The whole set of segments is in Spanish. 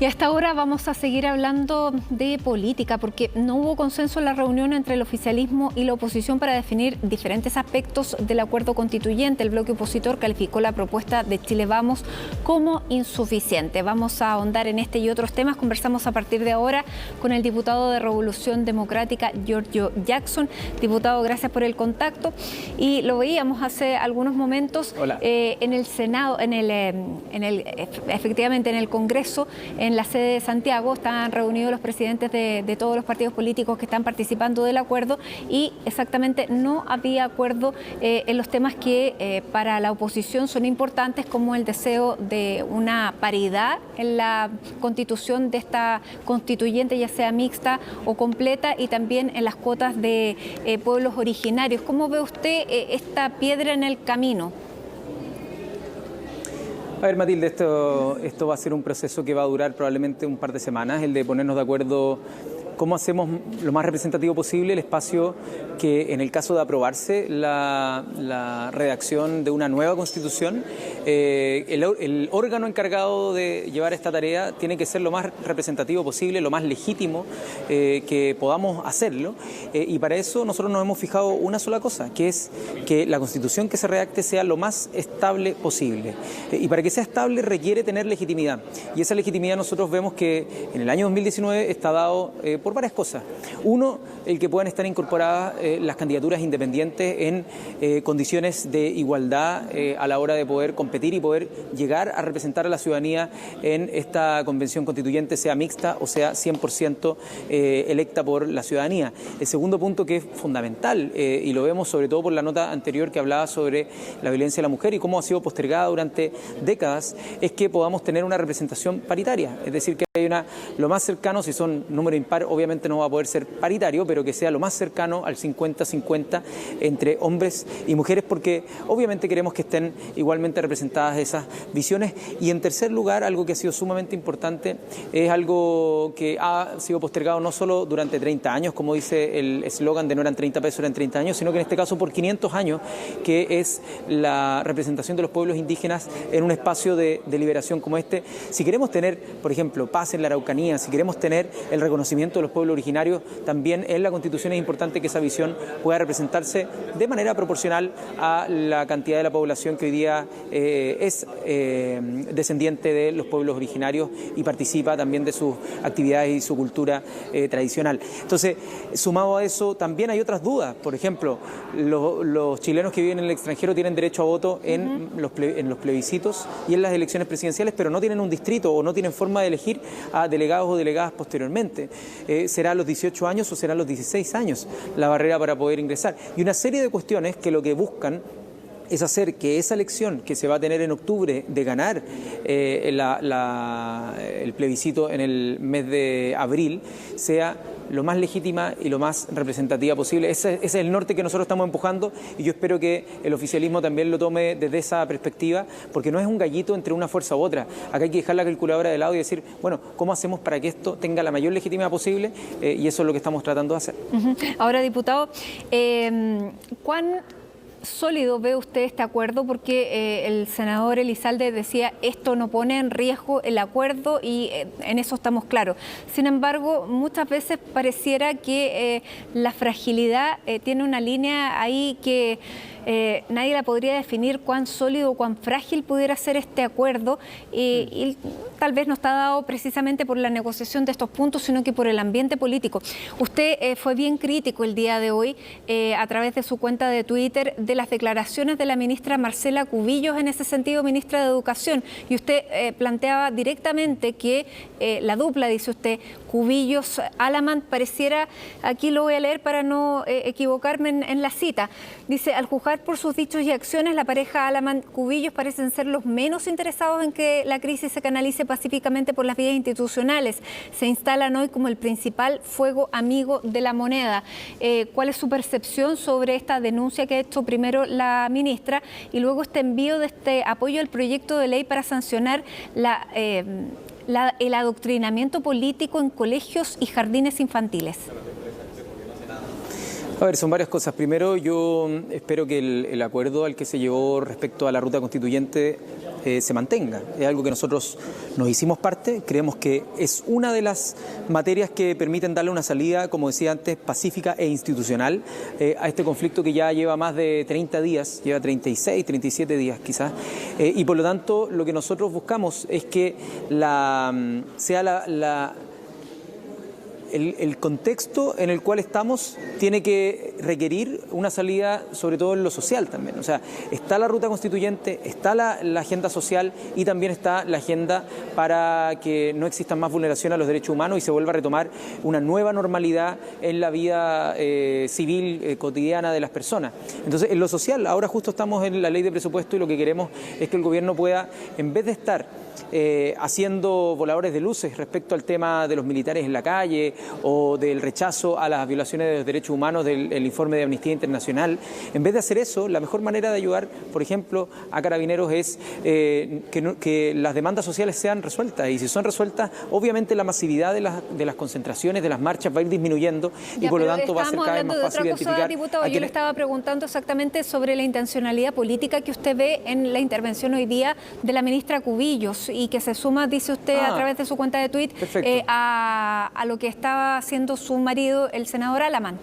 Y a esta hora vamos a seguir hablando de política, porque no hubo consenso en la reunión entre el oficialismo y la oposición para definir diferentes aspectos del acuerdo constituyente. El bloque opositor calificó la propuesta de Chile Vamos como insuficiente. Vamos a ahondar en este y otros temas. Conversamos a partir de ahora con el diputado de Revolución Democrática, Giorgio Jackson. Diputado, gracias por el contacto. Y lo veíamos hace algunos momentos en el Senado, efectivamente en el Congreso, en la sede de Santiago, están reunidos los presidentes de todos los partidos políticos que están participando del acuerdo y exactamente no había acuerdo en los temas que para la oposición son importantes, como el deseo de una paridad en la constitución de esta constituyente, ya sea mixta o completa, y también en las cuotas de pueblos originarios. ¿Cómo ve usted esta piedra en el camino? A ver, Matilde, esto va a ser un proceso que va a durar probablemente un par de semanas, el de ponernos de acuerdo cómo hacemos lo más representativo posible el espacio que, en el caso de aprobarse la redacción de una nueva constitución, el órgano encargado de llevar esta tarea tiene que ser lo más representativo posible, lo más legítimo que podamos hacerlo, y para eso nosotros nos hemos fijado una sola cosa, que es que la constitución que se redacte sea lo más estable posible, y para que sea estable requiere tener legitimidad, y esa legitimidad nosotros vemos que en el año 2019 está dado por varias cosas. Uno, el que puedan estar incorporadas las candidaturas independientes en condiciones de igualdad a la hora de poder competir y poder llegar a representar a la ciudadanía en esta convención constituyente, sea mixta o sea 100% electa por la ciudadanía. El segundo punto, que es fundamental, y lo vemos sobre todo por la nota anterior que hablaba sobre la violencia de la mujer y cómo ha sido postergada durante décadas, es que podamos tener una representación paritaria, es decir, que hay lo más cercano, si son número impar, obviamente no va a poder ser paritario, pero que sea lo más cercano al 50-50 entre hombres y mujeres, porque obviamente queremos que estén igualmente representadas esas visiones. Y en tercer lugar, algo que ha sido sumamente importante, es algo que ha sido postergado no solo durante 30 años, como dice el eslogan de no eran 30 pesos, eran 30 años, sino que en este caso por 500 años, que es la representación de los pueblos indígenas en un espacio de liberación como este. Si queremos tener, por ejemplo, paz en la Araucanía, si queremos tener el reconocimiento de los pueblos originarios, también en la Constitución es importante que esa visión pueda representarse de manera proporcional a la cantidad de la población que hoy día es descendiente de los pueblos originarios y participa también de sus actividades y su cultura tradicional. Entonces, sumado a eso, también hay otras dudas. Por ejemplo, los chilenos que viven en el extranjero tienen derecho a voto en los plebiscitos y en las elecciones presidenciales, pero no tienen un distrito o no tienen forma de elegir a delegados o delegadas posteriormente. ¿Será a los 18 años o será a los 16 años la barrera para poder ingresar? Y una serie de cuestiones que lo que buscan es hacer que esa elección que se va a tener en octubre de ganar el plebiscito en el mes de abril sea lo más legítima y lo más representativa posible. Ese es el norte que nosotros estamos empujando, y yo espero que el oficialismo también lo tome desde esa perspectiva, porque no es un gallito entre una fuerza u otra. Acá hay que dejar la calculadora de lado y decir, bueno, ¿cómo hacemos para que esto tenga la mayor legitimidad posible? Y eso es lo que estamos tratando de hacer. Ahora, diputado, ¿cuán sólido ve usted este acuerdo? Porque el senador Elizalde decía, esto no pone en riesgo el acuerdo, y en eso estamos claros. Sin embargo, muchas veces pareciera que la fragilidad tiene una línea ahí que nadie la podría definir, cuán sólido o cuán frágil pudiera ser este acuerdo, y tal vez no está dado precisamente por la negociación de estos puntos, sino que por el ambiente político. Usted fue bien crítico el día de hoy a través de su cuenta de Twitter de las declaraciones de la ministra Marcela Cubillos, en ese sentido, ministra de Educación, y usted planteaba directamente que la dupla, dice usted, Cubillos-Alamán, pareciera, aquí lo voy a leer para no equivocarme en la cita, dice, al juzgar por sus dichos y acciones, la pareja Alamán-Cubillos parecen ser los menos interesados en que la crisis se canalice pacíficamente por las vías institucionales. Se instalan hoy como el principal fuego amigo de la moneda. ¿Cuál es su percepción sobre esta denuncia que ha hecho primero la ministra y luego este envío de este apoyo al proyecto de ley para sancionar el adoctrinamiento político en colegios y jardines infantiles? A ver, son varias cosas. Primero, yo espero que el acuerdo al que se llegó respecto a la ruta constituyente se mantenga. Es algo que nosotros nos hicimos parte, creemos que es una de las materias que permiten darle una salida, como decía antes, pacífica e institucional a este conflicto que ya lleva más de 30 días, lleva 36, 37 días quizás, y por lo tanto lo que nosotros buscamos es que el contexto en el cual estamos tiene que requerir una salida, sobre todo en lo social también. O sea, está la ruta constituyente, está la agenda social y también está la agenda para que no existan más vulneraciones a los derechos humanos y se vuelva a retomar una nueva normalidad en la vida civil cotidiana de las personas. Entonces, en lo social, ahora justo estamos en la ley de presupuesto y lo que queremos es que el gobierno pueda, en vez de estar haciendo voladores de luces respecto al tema de los militares en la calle o del rechazo a las violaciones de los derechos humanos del informe de Amnistía Internacional, en vez de hacer eso, la mejor manera de ayudar, por ejemplo, a Carabineros es que las demandas sociales sean resueltas, y si son resueltas, obviamente la masividad de las concentraciones, de las marchas va a ir disminuyendo y por lo tanto va a ser cada vez más fácil identificar. Diputado, yo le estaba preguntando exactamente sobre la intencionalidad política que usted ve en la intervención hoy día de la ministra Cubillos, y que se suma, dice usted, a través de su cuenta de Twitter, a lo que estaba haciendo su marido, el senador Alamán.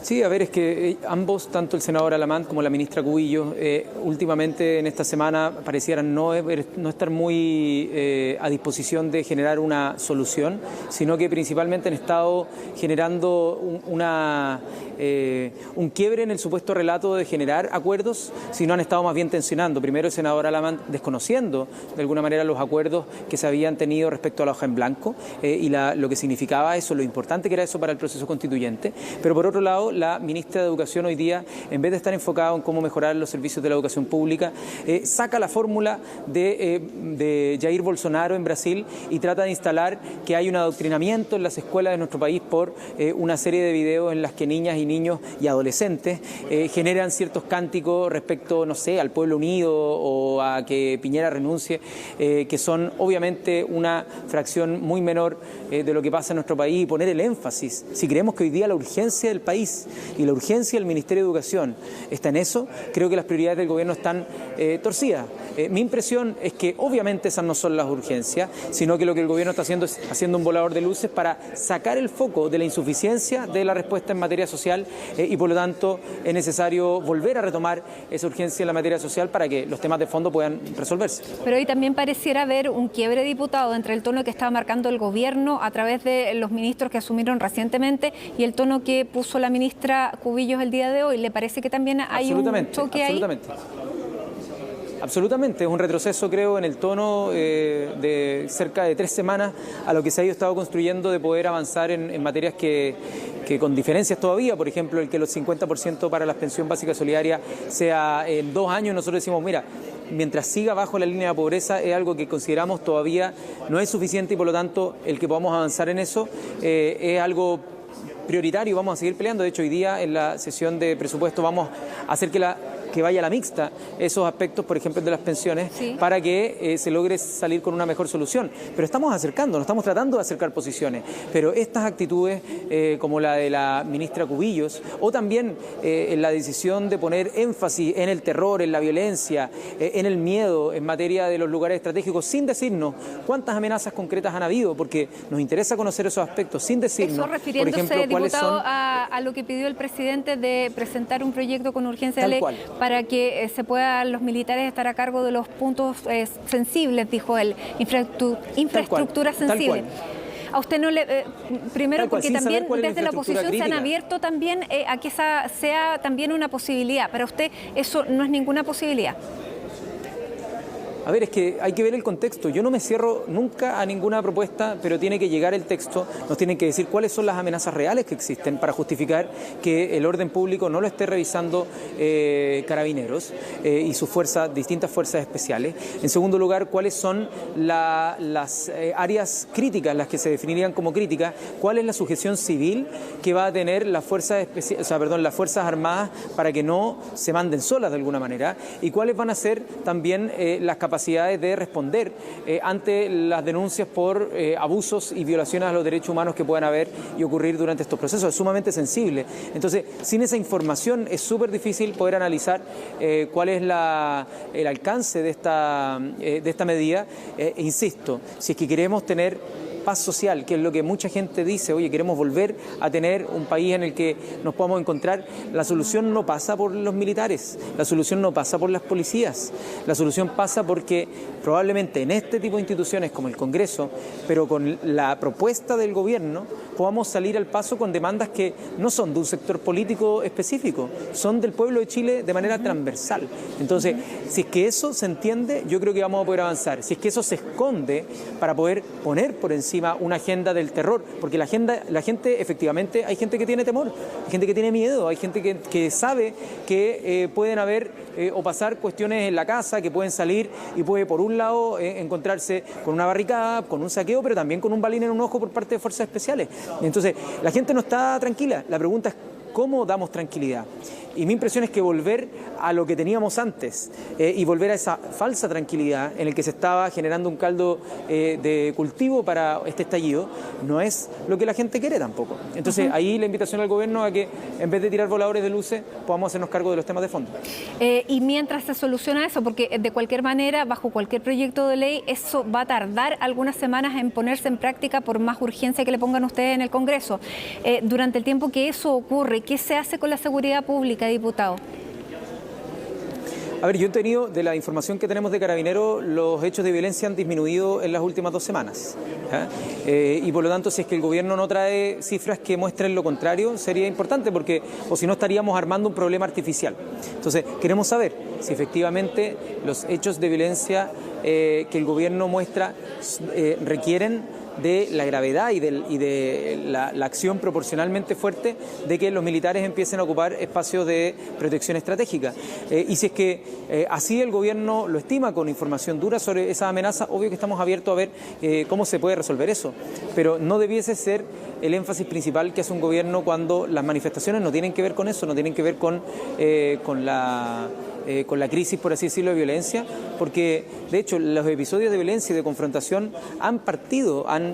Sí, a ver, es que ambos, tanto el senador Alamán como la ministra Cubillos, últimamente en esta semana parecieran no estar muy a disposición de generar una solución, sino que principalmente han estado generando un quiebre en el supuesto relato de generar acuerdos, sino han estado más bien tensionando. Primero el senador Alamán desconociendo de alguna manera los acuerdos que se habían tenido respecto a la hoja en blanco y lo que significaba eso, lo importante que era eso para el proceso constituyente, pero por otro lado la ministra de Educación hoy día, en vez de estar enfocada en cómo mejorar los servicios de la educación pública, saca la fórmula de Jair Bolsonaro en Brasil y trata de instalar que hay un adoctrinamiento en las escuelas de nuestro país por una serie de videos en las que niñas y niños y adolescentes generan ciertos cánticos respecto, no sé, al pueblo unido o a que Piñera renuncie, que son obviamente una fracción muy menor de lo que pasa en nuestro país, y poner el énfasis. Si creemos que hoy día la urgencia del país y la urgencia del Ministerio de Educación está en eso, creo que las prioridades del gobierno están torcidas. Mi impresión es que obviamente esas no son las urgencias, sino que lo que el gobierno está haciendo es haciendo un volador de luces para sacar el foco de la insuficiencia de la respuesta en materia social y por lo tanto es necesario volver a retomar esa urgencia en la materia social para que los temas de fondo puedan resolverse. Pero hoy también pareciera haber un quiebre, diputado, entre el tono que estaba marcando el gobierno a través de los ministros que asumieron recientemente y el tono que puso la ministra Cubillos el día de hoy. ¿Le parece que también hay un choque ahí? Absolutamente, es un retroceso, creo, en el tono de cerca de 3 semanas a lo que se ha estado construyendo de poder avanzar en materias que con diferencias todavía, por ejemplo, el que los 50% para la pensión básica solidaria sea en 2 años. Nosotros decimos, mira, mientras siga bajo la línea de pobreza es algo que consideramos todavía no es suficiente y por lo tanto el que podamos avanzar en eso es algo prioritario. Vamos a seguir peleando. De hecho, hoy día en la sesión de presupuesto vamos a hacer que vaya a la mixta esos aspectos, por ejemplo, de las pensiones, para que se logre salir con una mejor solución. Pero estamos acercándonos, estamos tratando de acercar posiciones. Pero estas actitudes, como la de la ministra Cubillos, o también la decisión de poner énfasis en el terror, en la violencia, en el miedo, en materia de los lugares estratégicos, sin decirnos cuántas amenazas concretas han habido, porque nos interesa conocer esos aspectos, sin decirnos, por ejemplo, cuáles son... a lo que pidió el presidente de presentar un proyecto con urgencia de ley para que se puedan los militares estar a cargo de los puntos sensibles, dijo él, infraestructura sensible. A usted no le... primero, porque también desde la oposición se han abierto también a que esa sea también una posibilidad. Para usted eso no es ninguna posibilidad. A ver, es que hay que ver el contexto. Yo no me cierro nunca a ninguna propuesta, pero tiene que llegar el texto, nos tienen que decir cuáles son las amenazas reales que existen para justificar que el orden público no lo esté revisando Carabineros y sus fuerzas, distintas fuerzas especiales. En segundo lugar, cuáles son las áreas críticas, las que se definirían como críticas, cuál es la sujeción civil que va a tener las fuerzas las Fuerzas Armadas para que no se manden solas de alguna manera, y cuáles van a ser también las capacidades capacidades de responder ante las denuncias por abusos y violaciones a los derechos humanos que puedan haber y ocurrir durante estos procesos. Es sumamente sensible. Entonces, sin esa información es súper difícil poder analizar cuál es el alcance de esta medida. Insisto, si es que queremos tener paz social, que es lo que mucha gente dice, oye, queremos volver a tener un país en el que nos podamos encontrar, la solución no pasa por los militares, la solución no pasa por las policías, la solución pasa porque probablemente en este tipo de instituciones como el Congreso, pero con la propuesta del gobierno, podamos salir al paso con demandas que no son de un sector político específico, son del pueblo de Chile de manera transversal. Entonces, si es que eso se entiende, yo creo que vamos a poder avanzar. Si es que eso se esconde para poder poner por encima una agenda del terror, porque la gente efectivamente, hay gente que tiene temor, hay gente que tiene miedo, hay gente que sabe que pueden haber o pasar cuestiones en la casa, que pueden salir y puede por un lado encontrarse con una barricada, con un saqueo, pero también con un balín en un ojo por parte de fuerzas especiales. Entonces, la gente no está tranquila. La pregunta es ¿cómo damos tranquilidad? Y mi impresión es que volver a lo que teníamos antes y volver a esa falsa tranquilidad en el que se estaba generando un caldo de cultivo para este estallido no es lo que la gente quiere tampoco. Entonces ahí la invitación al gobierno a que en vez de tirar voladores de luces podamos hacernos cargo de los temas de fondo. Y mientras se soluciona eso, porque de cualquier manera, bajo cualquier proyecto de ley, eso va a tardar algunas semanas en ponerse en práctica por más urgencia que le pongan ustedes en el Congreso. Durante el tiempo que eso ocurre, ¿qué se hace con la seguridad pública, diputado? A ver, yo he tenido, de la información que tenemos de Carabineros, los hechos de violencia han disminuido en las últimas 2 semanas. Y por lo tanto, si es que el gobierno no trae cifras que muestren lo contrario, sería importante, porque o si no estaríamos armando un problema artificial. Entonces, queremos saber si efectivamente los hechos de violencia que el gobierno muestra requieren de la gravedad y de la acción proporcionalmente fuerte de que los militares empiecen a ocupar espacios de protección estratégica. Y si es que así el gobierno lo estima con información dura sobre esa amenaza, obvio que estamos abiertos a ver cómo se puede resolver eso. Pero no debiese ser el énfasis principal que hace un gobierno cuando las manifestaciones no tienen que ver con eso, no tienen que ver con la crisis, por así decirlo, de violencia, porque de hecho los episodios de violencia y de confrontación han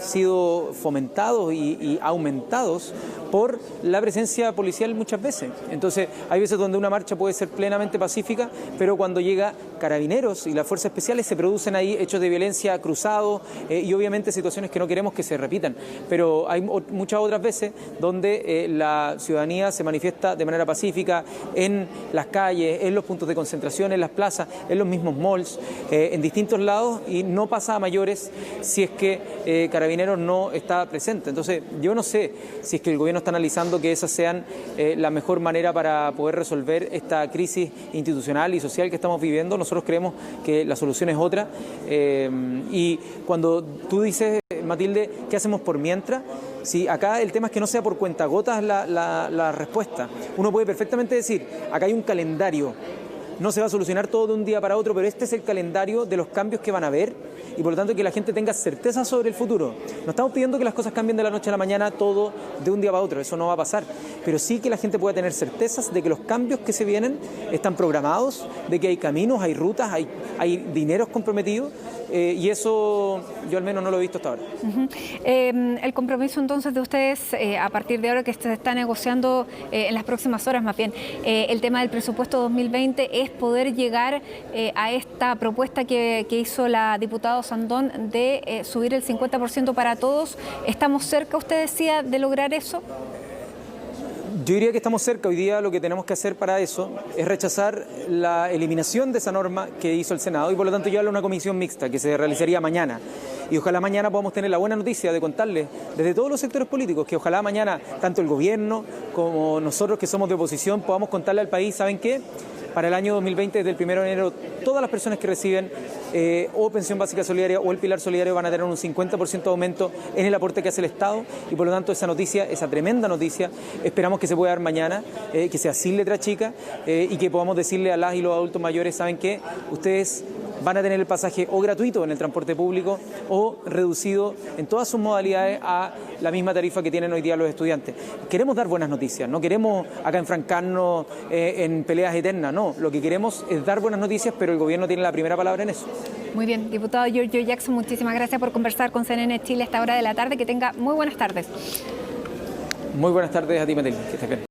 sido fomentados y aumentados por la presencia policial muchas veces. Entonces hay veces donde una marcha puede ser plenamente pacífica, pero cuando llega Carabineros y las fuerzas especiales se producen ahí hechos de violencia cruzados y obviamente situaciones que no queremos que se repitan. Pero hay muchas otras veces donde la ciudadanía se manifiesta de manera pacífica en las calles, en los puntos de concentración, en las plazas, en los mismos malls, en distintos lados, y no pasa a mayores si es que Carabineros no está presente. Entonces yo no sé si es que el gobierno está analizando que esas sean la mejor manera para poder resolver esta crisis institucional y social que estamos viviendo. Nosotros creemos que la solución es otra, y cuando tú dices, Matilde, ¿qué hacemos por mientras? Si acá el tema es que no sea por cuentagotas la respuesta. Uno puede perfectamente decir, acá hay un calendario, no se va a solucionar todo de un día para otro, pero este es el calendario de los cambios que van a haber y por lo tanto que la gente tenga certeza sobre el futuro. No estamos pidiendo que las cosas cambien de la noche a la mañana todo de un día para otro, eso no va a pasar, pero sí que la gente pueda tener certezas de que los cambios que se vienen están programados, de que hay caminos, hay rutas, hay dineros comprometidos, y eso yo al menos no lo he visto hasta ahora. El compromiso entonces de ustedes a partir de ahora que se está negociando en las próximas horas más bien, el tema del presupuesto 2020 es poder llegar a esta propuesta que hizo la diputada Sandón de subir el 50% para todos. ¿Estamos cerca, usted decía, de lograr eso? Yo diría que estamos cerca. Hoy día lo que tenemos que hacer para eso es rechazar la eliminación de esa norma que hizo el Senado y por lo tanto llevarla a una comisión mixta que se realizaría mañana. Y ojalá mañana podamos tener la buena noticia de contarles desde todos los sectores políticos que ojalá mañana tanto el gobierno como nosotros que somos de oposición podamos contarle al país, ¿saben qué? Para el año 2020, desde el 1 de enero, todas las personas que reciben o pensión básica solidaria o el pilar solidario van a tener un 50% de aumento en el aporte que hace el Estado y por lo tanto esa noticia, esa tremenda noticia, esperamos que se pueda dar mañana, que sea sin letra chica y que podamos decirle a las y los adultos mayores, ¿saben qué? Ustedes van a tener el pasaje o gratuito en el transporte público o reducido en todas sus modalidades a la misma tarifa que tienen hoy día los estudiantes. Queremos dar buenas noticias, no queremos acá enfrancarnos en peleas eternas, no. Lo que queremos es dar buenas noticias, pero el gobierno tiene la primera palabra en eso. Muy bien, diputado Giorgio Jackson, muchísimas gracias por conversar con CNN Chile a esta hora de la tarde. Que tenga muy buenas tardes. Muy buenas tardes a ti, Matilde. Que estés bien.